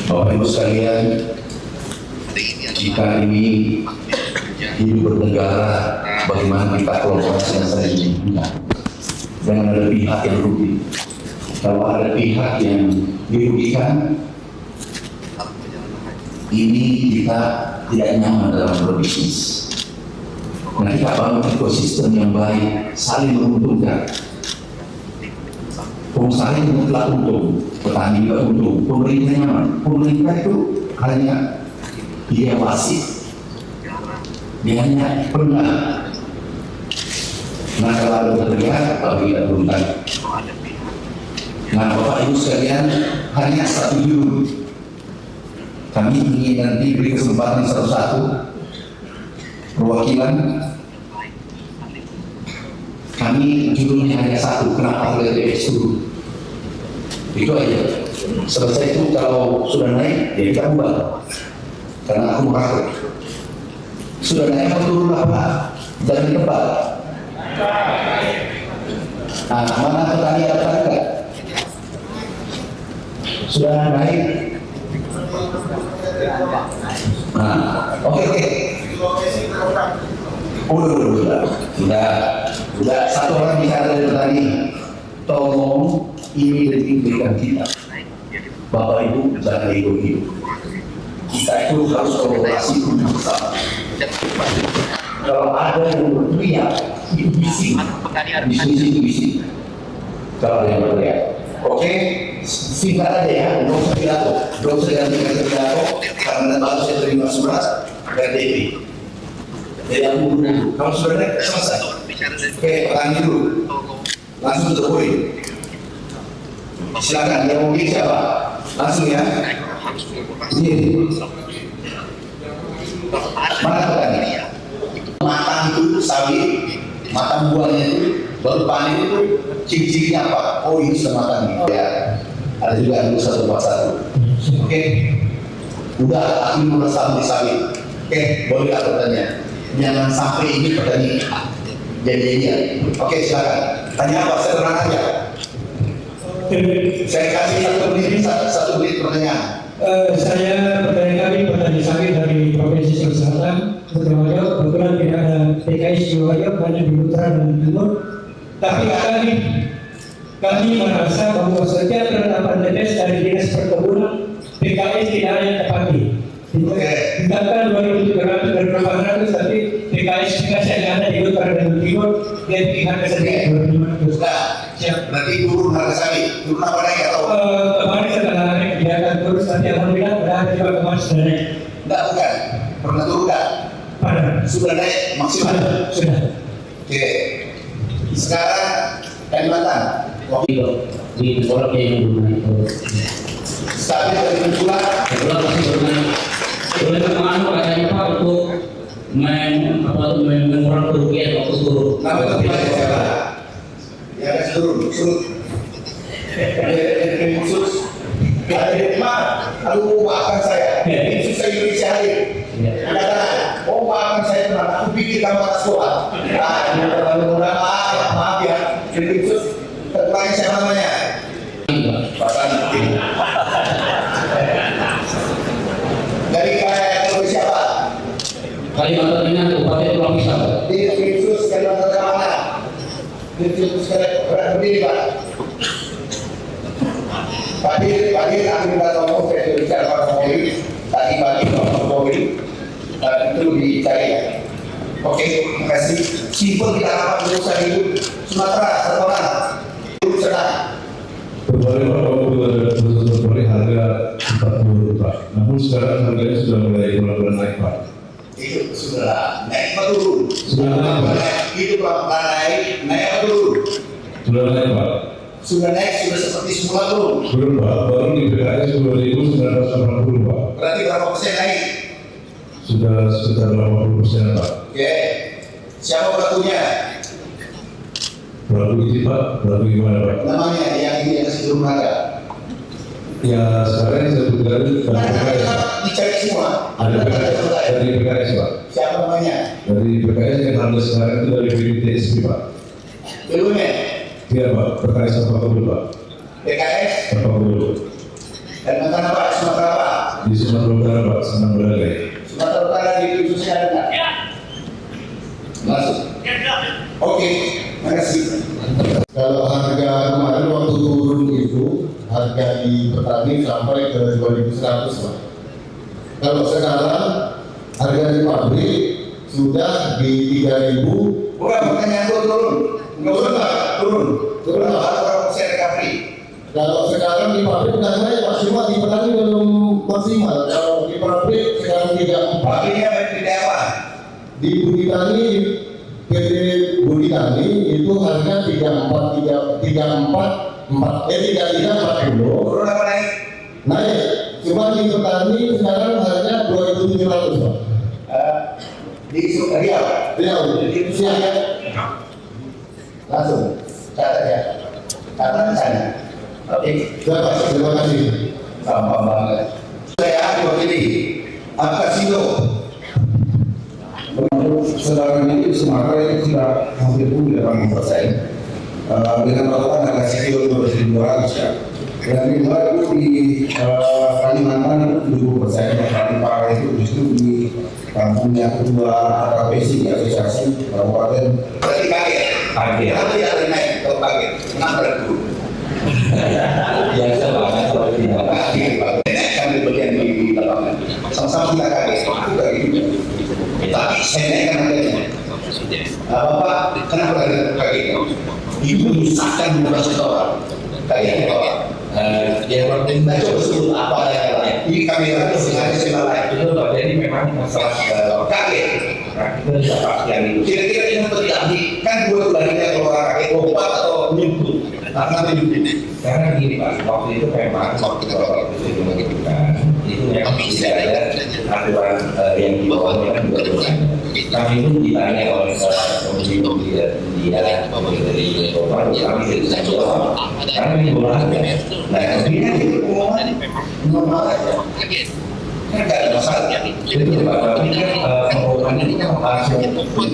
Bapak Ibu sekalian, kita ini hidup bernegara, bagaimana kita kolaborasi yang saling menguntungkan. Jangan ada pihak yang rugi. Kalau ada pihak yang dirugikan, ini kita tidak nyaman dalam berbisnis. Nah, kita bangun ekosistem yang baik, saling menguntungkan. Pengusaha itu mutlak untung, petani juga untung, pemerintah nyaman. Pemerintah itu hanya diawasi, dia hanya pernah. Nah, kalau ada bekerja, kalau tidak beruntung. Nah, Bapak Ibu sekalian, hanya satu judul. Kami ingin nanti beri kesempatan satu-satu perwakilan. Kami judulnya hanya satu, kenapa LDS dulu? Itu aja. Selesai itu kalau sudah naik, ya kita ubah. Karena aku merasa sudah naik atau turun apa? Jangan tebak. Nah, mana petani ada harga? Sudah naik. Nah, oke. Udah satu orang bicara dari petani. Tolong ini lebih berikan kita. Bapak Ibu jangan ego-ego. Kita itu harus kolaborasi untuk bersama. Kalau ada yang berteriak, itu bising. Diskusi itu bising. Kalau ada yang berteriak, oke, singkat aja ya, nggak usah pidato, nggak usah ganti-ganti pidato, karena baru saya terima surat dari DP. Jadi aku dulu, kalau sudah naik, selesai. Oke, petani dulu, langsung ke poin. Silakan, yang mau bikin siapa? Langsung ya. Ini. Mana petani? Matang itu sawit, matang buahnya itu, baru panen itu, ciri-cirinya apa? Oh, ini sudah matang nih. Ya, ada juga dulu 141. Oke, udah aku mulai sawit. Oke, boleh aku tanya. Jangan sampai ini petani jadinya. Oke, silakan. Tanya apa? Saya tenang aja. Saya kasih satu menit pertanyaan. Saya pertanyaan kami petani sawit dari Provinsi Sulawesi Selatan, Putra kebetulan tidak ada PKS Jawa, hanya di Utara dan Timur. Tapi kami merasa bahwa setiap penetapan TPS dari Dinas Perkebunan PKS tidak ada yang tepati. Dikatakan 2.700 dan 800, tapi PKS juga saya ada di Utara dan Timur dan pihak kesediaan 2.500. Siap, berarti turun harga sawit, turun apa naik atau? Kemarin setelah naik dia akan turun, tapi alhamdulillah sudah juga kemarin sudah naik. Enggak, bukan, pernah turun enggak? Pernah. Sudah naik maksimal? Sudah. Oke, sekarang Kalimantan. Di orang yang belum Stabil dari Bengkula. Bengkula masih belum naik. Boleh kemana katanya Pak untuk mengurangi kerugian waktu turun. Nama tempatnya siapa? Ya, kasih turun. Khusus. Aduh, maafkan saya. Ini susah Indonesia hari. Katakan, oh maafkan saya teman. Aku pikir kamu anak sekolah. Nah, ini terlalu mudah. Maaf ya. Jadi khusus. Terkurangin siapa namanya? Bapak dari Provinsi siapa? Kalimantan Tengah, Kabupaten Pulau Pisau. Di khusus Kalimantan Tengah mana? Di khusus Kalimantan berdiri Pak. Pak Dir, aku minta tolong saya bicara Pak Kapolri. Tadi pagi Pak Kapolri itu dicari. Oke, terima kasih. Simpel kita rapat urusan itu. Sumatera, satu orang. Senang. Kemarin harga 40 Pak. Namun sekarang harganya sudah mulai naik Pak. Itu sudah naik apa turun? Sudah naik Pak. Itu Pak, naik apa turun? Sudah naik Pak. Sudah naik, sudah seperti semula belum? Belum Pak, baru di PKS 2.980 Pak. Berarti berapa persen naik? Sudah sekitar 80% Pak. Oke, siapa pelakunya? Pelaku itu Pak, pelaku gimana Pak? Namanya yang ini yang kasih turun harga. Ya sekarang saya sebutkan dari PKS Pak. Dicari semua. Ada PKS, dari PKS Pak. Siapa namanya? Dari PKS yang harga sekarang itu dari BPTSP Pak. Belumnya? Iya Pak, PKS apa dulu Pak? PKS? Apa dulu? Kalimantan apa? Sumatera apa? Di Sumatera Utara Pak, senang berada. Sumatera Utara di khususnya ada nggak? Masuk. Oke, makasih. Kalau harga kemarin waktu turun itu harga di petani sampai ke 2.100 Pak. Kalau sekarang harga di pabrik sudah di 3.000. Bukan pertanyaan gua turun. Nggak usah Pak, turun. Turun berapa persen recovery? Kalau sekarang di pabrik sudah naik Pak, cuma di petani belum maksimal. Kalau di pabrik sekarang 34. Pabriknya beda apa? Di Budi Tani, PT Budi Tani itu harga 3340. Turun apa naik? Naik, cuma di petani sekarang harga 2.700 Pak. Di Riau. Riau, Di Siaga. Langsung catat ya. Catat sana. Oke. Terima kasih. Gampang banget. Saya wakili Akasino. Sekarang ini Sumatera itu sudah hampir 80%. Dengan rata harga CPO 12.200 ya. Dan di luar itu di Kalimantan itu 70%, yang paling parah itu justru di kampungnya kedua AKPC, Asosiasi Kabupaten. Berarti kaget. Kaget. Kamu yang naik kalau kaget. Kenapa dulu? Biasa banget kalau tidak. Kaget banget. Kami bagian di lapangan. Sama-sama kita kaget. Aku kayak gitu. Tapi saya naikkan harganya. Bapak, kenapa kaget? Ibu menyusahkan bukan seseorang. Kayak apa? Yang penting Nah, coba sebut apa yang lain. Ini kamera itu sengaja saya lain. itu Pak, jadi memang masalah Kaget. kita tidak pastian itu. Kira-kira ini untuk diambil. Kan dua larinya kalau orang kaget lompat atau nyumput. Karena menyumput. Karena gini Pak, waktu itu memang waktu Bapak Presiden menentukan itu memang tidak ada aturan yang di bawahnya kan juga belum ada. Kami itu ditanya oleh komisi di dalam dari Bapak, kami tidak bisa jawab karena ini belum ada. Nah, kemudian itu pengumuman normal aja. Kan nggak ada masalah. Jadi Pak, tapi kan pengumuman ini kan langsung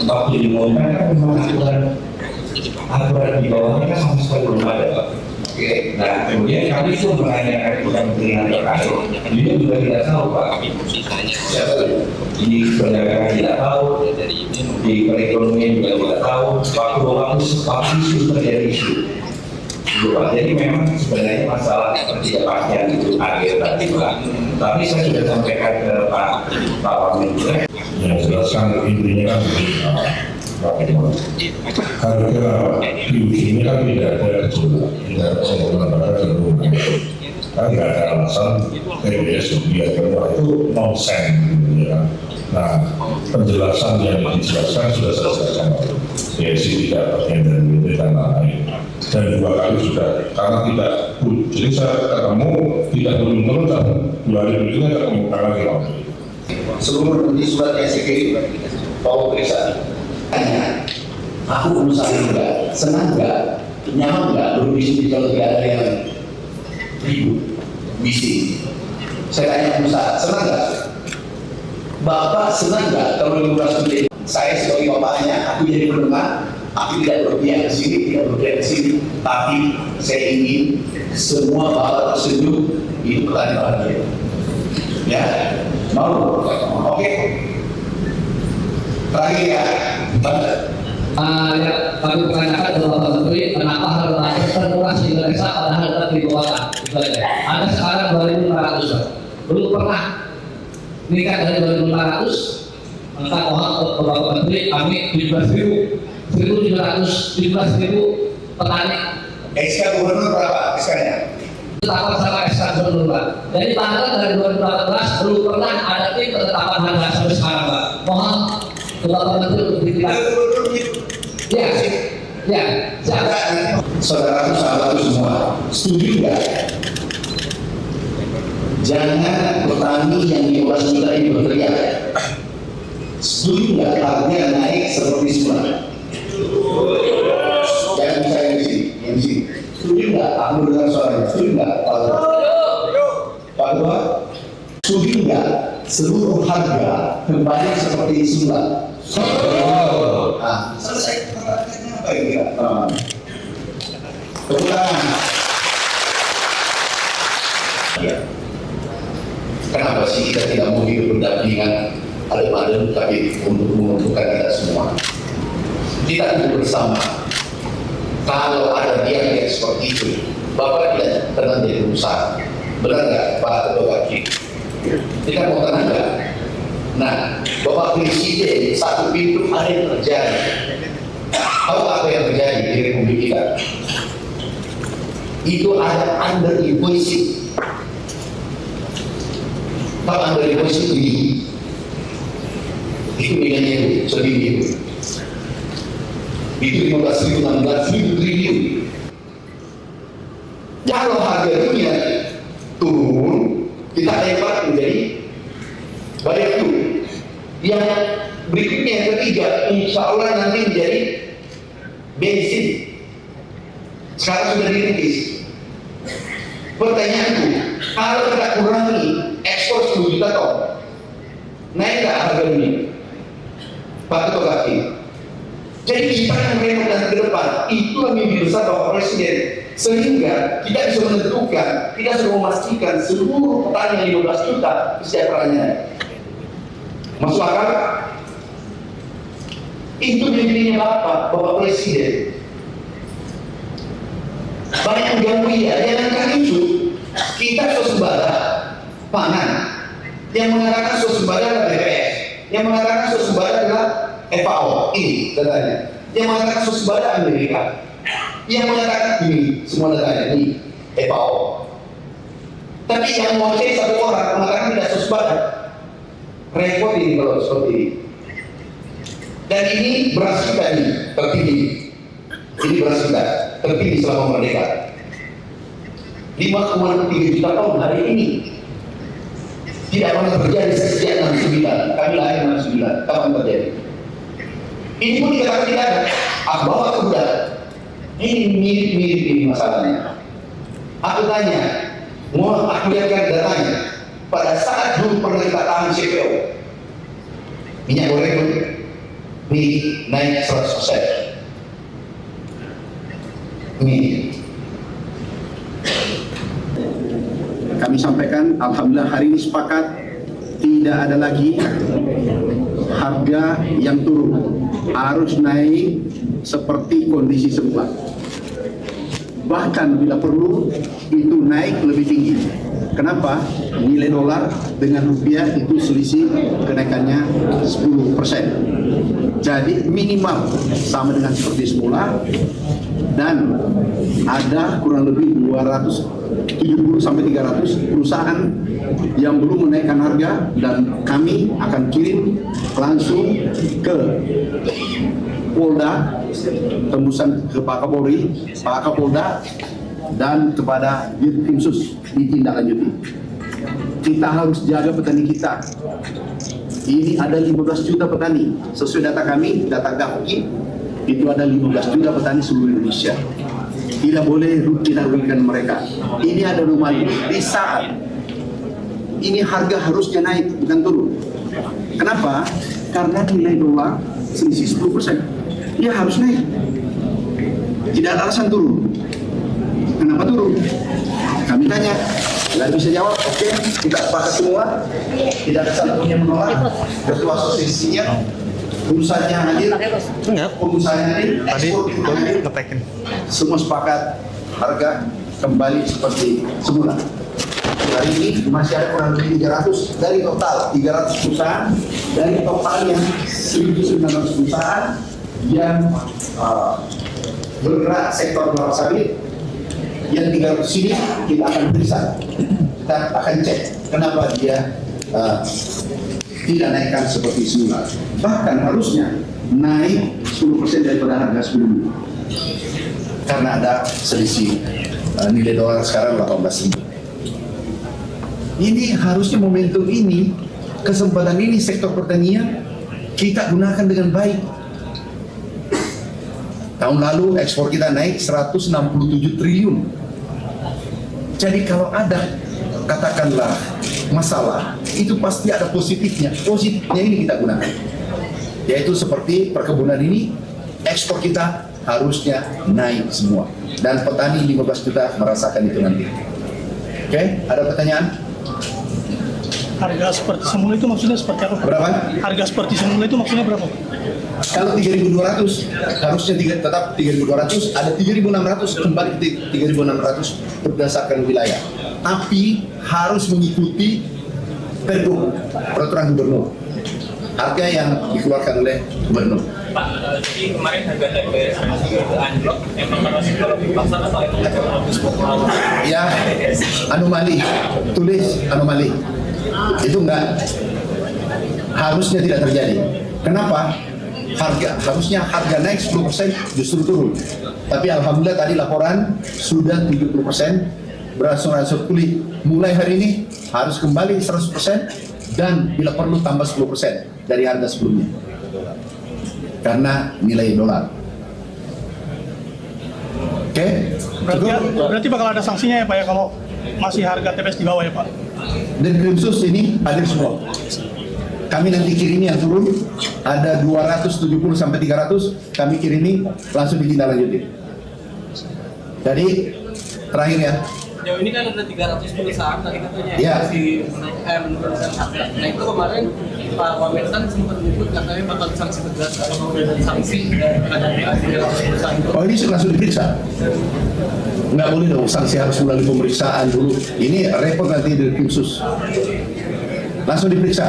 waktu diumumkan kan memang aturan di bawahnya kan sama sekali belum ada Pak. Oke. Nah, kemudian kami itu menanyakan kepada Menteri terkait, beliau juga tidak tahu Pak. Siapa itu? Di perdagangan tidak tahu, di perekonomian juga tidak tahu. Waktu isu terjadi isu. Gitu, Pak. Jadi memang sebenarnya masalah ketidakpastian itu akhir tadi Pak. Tapi saya sudah sampaikan ke Pak Wamen juga. Yang jelaskan intinya kan harga di ujungnya kan tidak ada gejolak, tidak ada penurunan pada cenderung kan nggak ada alasan TBS biar itu nonsen gitu ya. Nah, penjelasan yang dijelaskan sudah saya jelaskan PSI tidak bagian dari itu dan lain-lain, dan 2 kali sudah karena tidak jadi saya ketemu tidak turun dan 2 hari berikutnya ketemu karena hilang. Sebelum di surat yang saya kirim, Pak Periksa. Tanya, aku pengusaha enggak, senang enggak, nyaman enggak berbisnis kalau tidak ada yang ribut bisnis. Saya tanya pengusaha, senang enggak? Bapak senang enggak kalau liburan seperti ini? Saya sebagai bapaknya, aku jadi pendengar, aku tidak berpihak ke sini, tidak berpihak ke sini, tapi saya ingin semua bapak tersenyum, itu petani bahagia. Ya, mau? Oke. Terakhir ya, yang kami pertanyakan ke Bapak Menteri, kenapa harga termurah di Indonesia padahal kita di bawah ada sekarang 2.500, belum pernah meningkat dari 2.500, maka mohon ke Bapak Menteri kami 17.700 petani. SK Gubernur berapa SK-nya? Tetapkan sama SK Gubernur Pak. Jadi tanggal dari 2014 belum pernah ada tim penetapan harga sampai sekarang Pak. Mohon ke Bapak Menteri untuk ditindak. Ya, ya, siap. Saudaraku, sahabatku semua, setuju nggak? Jangan petani yang di bawah kita ini berteriak. Setuju nggak harga naik seperti semula? Jangan bisa yang di sini, yang di sini. Setuju nggak? Aku dengar suaranya. Setuju nggak? Pak Ketua, setuju nggak? Seluruh harga kembali seperti semula. Nah, selesai pertanyaannya apa ya? Tepuk tangan. Ya. Kenapa sih kita tidak mau hidup berdampingan adem-adem, tapi untuk menguntungkan kita semua? Kita hidup bersama. Kalau ada dialog seperti itu, Bapak tidak tenang jadi usaha. Benar nggak, Pak Ketua Wakil? Kita mau tenang nggak? Nah, Bapak Presiden, satu pintu ada yang terjadi. Tahu apa yang terjadi di Republik kita? Itu ada under invoicing. Tahu under invoicing ini? Itu bedanya itu, sedih itu. Itu 15.000, 16.000 triliun. Kalau harga dunia turun, kita lempar menjadi banyak itu. Yang berikutnya yang ketiga, insya Allah nanti menjadi bensin. Sekarang sudah dirintis. Pertanyaanku, kalau kita kurangi ekspor 10 juta ton, naik nggak harga dunia? Pak Ketua Wakil. Jadi kita yang menentukan ke depan, itulah mimpi besar Bapak Presiden. Sehingga kita bisa menentukan, kita sudah memastikan seluruh petani 15 juta kesejahteraannya. Masuk akal? Itu mimpinya Bapak Presiden. Banyak yang ganggu ya, jangankan itu. Kita swasembada pangan. Yang mengatakan swasembada adalah BPS. Yang mengatakan swasembada adalah FAO. Ini datanya. Yang mengatakan swasembada Amerika. Yang mengatakan ini semua datanya ini FAO. Tapi yang mewakili satu orang mengatakan tidak swasembada. Repot ini kalau seperti ini. Dan ini beras kita ini tertinggi. Ini beras kita tertinggi selama merdeka. 5,3 juta ton hari ini. Tidak pernah terjadi sejak 69. Kami lahir 69. Kapan terjadi? Ini pun dikatakan tidak ada. Bawa ke budaya. Ini mirip-mirip ini masalahnya. Aku tanya, mau aku lihatkan datanya. Pada saat dulu pernah kita tahan CPO, minyak goreng ini naik 100%. Ini kami sampaikan, alhamdulillah hari ini sepakat tidak ada lagi harga yang turun, harus naik seperti kondisi semula. Bahkan bila perlu itu naik lebih tinggi. Kenapa? Nilai dolar dengan rupiah itu selisih kenaikannya 10%. Jadi minimal sama dengan seperti semula, dan ada kurang lebih 270 sampai 300 perusahaan yang belum menaikkan harga, dan kami akan kirim langsung ke Polda, tembusan ke Pak Kapolri, Pak Kapolda, dan kepada Dirkrimsus ditindaklanjuti. Kita harus jaga petani kita. Ini ada 15 juta petani. Sesuai data kami, data Gapki, itu ada 15 juta petani seluruh Indonesia. Tidak boleh kita rugikan mereka. Ini ada rumah di saat ini harga harusnya naik, bukan turun. Kenapa? Karena nilai dolar selisih 10%. Dia harus naik. Tidak ada alasan turun. Kenapa turun? Kami tanya, nggak bisa jawab. Oke, kita sepakat semua. Tidak ada satupun yang menolak. Ketua asosiasinya, urusannya hadir, pengusahanya hadir, ekspor hadir. Semua sepakat harga kembali seperti semula. Hari ini masih ada kurang lebih 300 dari total 300 perusahaan, dari total yang 1.900 perusahaan yang bergerak sektor kelapa sawit. Yang 300 ini kita akan periksa, kita akan cek kenapa dia tidak naikkan seperti semula. Bahkan harusnya naik 10% daripada harga sebelumnya, karena ada selisih nilai dolar sekarang 18.000. Ini harusnya momentum ini, kesempatan ini sektor pertanian kita gunakan dengan baik. Tahun lalu ekspor kita naik 167 triliun. Jadi kalau ada katakanlah masalah, itu pasti ada positifnya. Positifnya ini kita gunakan. Yaitu seperti perkebunan ini, ekspor kita harusnya naik semua. Dan petani 15 juta merasakan itu nanti. Oke, ada pertanyaan? Harga seperti semula itu maksudnya seperti apa, Pak? Berapa? Harga seperti semula itu maksudnya berapa, Pak? Kalau 3.200 harusnya tetap 3.200, ada 3.600 kembali ke 3.600 berdasarkan wilayah. Tapi harus mengikuti peraturan gubernur. Harga yang dikeluarkan oleh gubernur. Pak, jadi kemarin harga TBS itu anjlok, emang karena sudah dipaksa atau emang habis pokok? Ya, anomali, tulis anomali. Itu harusnya tidak terjadi. Kenapa? Harusnya harga naik 10% justru turun. Tapi alhamdulillah tadi laporan sudah 70% berangsur-angsur pulih. Mulai hari ini harus kembali 100% dan bila perlu tambah 10% dari harga sebelumnya. Karena nilai dolar. Oke? Berarti bakal ada sanksinya ya, Pak, ya, kalau masih harga TBS di bawah ya, Pak? Dan Krimsus ini hadir semua. Kami nanti kirimi yang turun, ada 270 sampai 300, kami kirimi langsung ditindaklanjuti. Jadi terakhir ya. Jauh ini kan ada 300 perusahaan tadi katanya Ya. masih menurunkan harga. Nah itu kemarin Pak Wamentan sempat menyebut katanya bakal sanksi tegas atau sanksi terhadap 300 perusahaan itu. Oh, ini langsung diperiksa. Nggak boleh dong, sanksi harus melalui pemeriksaan dulu. Ini repot nanti dari Krimsus. Langsung diperiksa.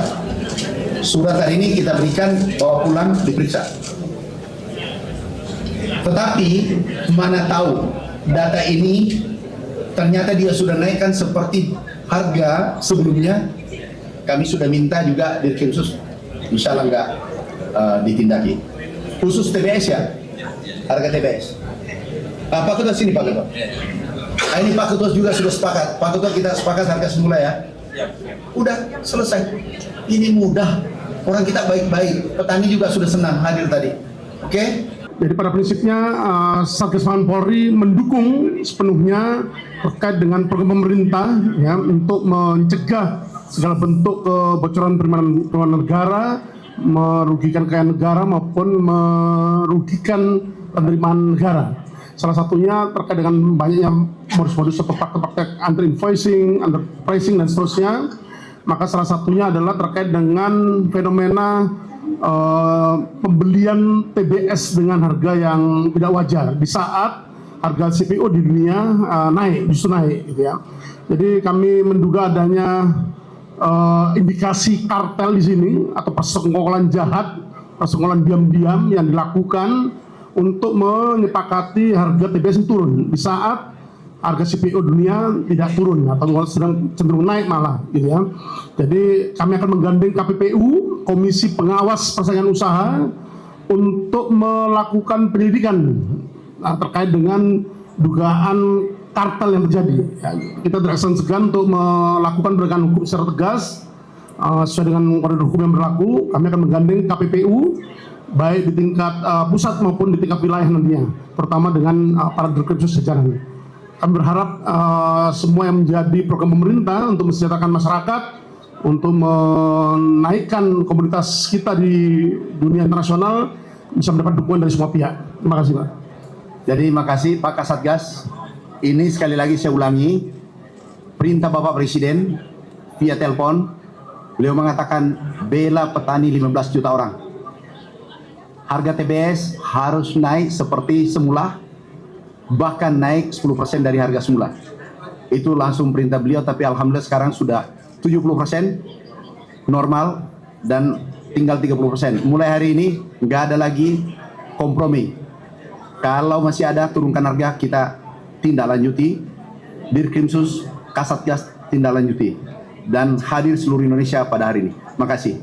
Surat hari ini kita berikan, bawa pulang, diperiksa. Tetapi mana tahu data ini ternyata dia sudah naikkan seperti harga sebelumnya. Kami sudah minta juga di Krimsus, insya Allah nggak ditindaki. Khusus TBS ya, harga TBS. Pak Ketua sini Pak Ketua. Ini Pak Ketua juga sudah sepakat. Pak Ketua kita sepakat harga semula ya. Udah selesai. Ini mudah. Orang kita baik-baik. Petani juga sudah senang hadir tadi. Oke? Jadi pada prinsipnya Satgas Pangan Polri mendukung sepenuhnya terkait dengan program pemerintah ya untuk mencegah segala bentuk kebocoran penerimaan negara, merugikan kekayaan negara maupun merugikan penerimaan negara. Salah satunya terkait dengan banyaknya modus-modus atau praktek-praktek under-invoicing, under-pricing dan seterusnya. Maka salah satunya adalah terkait dengan fenomena pembelian TBS dengan harga yang tidak wajar di saat harga CPO di dunia justru naik gitu ya. Jadi kami menduga adanya indikasi kartel di sini atau persekongkolan jahat, persekongkolan diam-diam yang dilakukan untuk menyepakati harga TBS turun di saat harga CPO dunia tidak turun atau sedang cenderung naik malah gitu ya. Jadi kami akan menggandeng KPPU, Komisi Pengawas Persaingan Usaha, untuk melakukan penyelidikan terkait dengan dugaan kartel yang terjadi. Ya, kita tidak segan untuk melakukan penegakan hukum secara tegas sesuai dengan koridor hukum yang berlaku. Kami akan menggandeng KPPU baik di tingkat pusat maupun di tingkat wilayah nantinya, terutama dengan para Dirkrimsus sejalan. Kami berharap semua yang menjadi program pemerintah untuk mensejahterakan masyarakat, untuk menaikkan komunitas kita di dunia internasional bisa mendapat dukungan dari semua pihak. Terima kasih, Pak. Jadi makasih Pak Kasatgas. Ini sekali lagi saya ulangi, perintah Bapak Presiden via telepon, beliau mengatakan bela petani 15 juta orang. Harga TBS harus naik seperti semula, bahkan naik 10% dari harga semula. Itu langsung perintah beliau, tapi alhamdulillah sekarang sudah 70% normal dan tinggal 30%. Mulai hari ini nggak ada lagi kompromi. Kalau masih ada turunkan harga, kita tindak lanjuti. Dirkrimsus, Kasatgas tindak lanjuti. Dan hadir seluruh Indonesia pada hari ini. Makasih.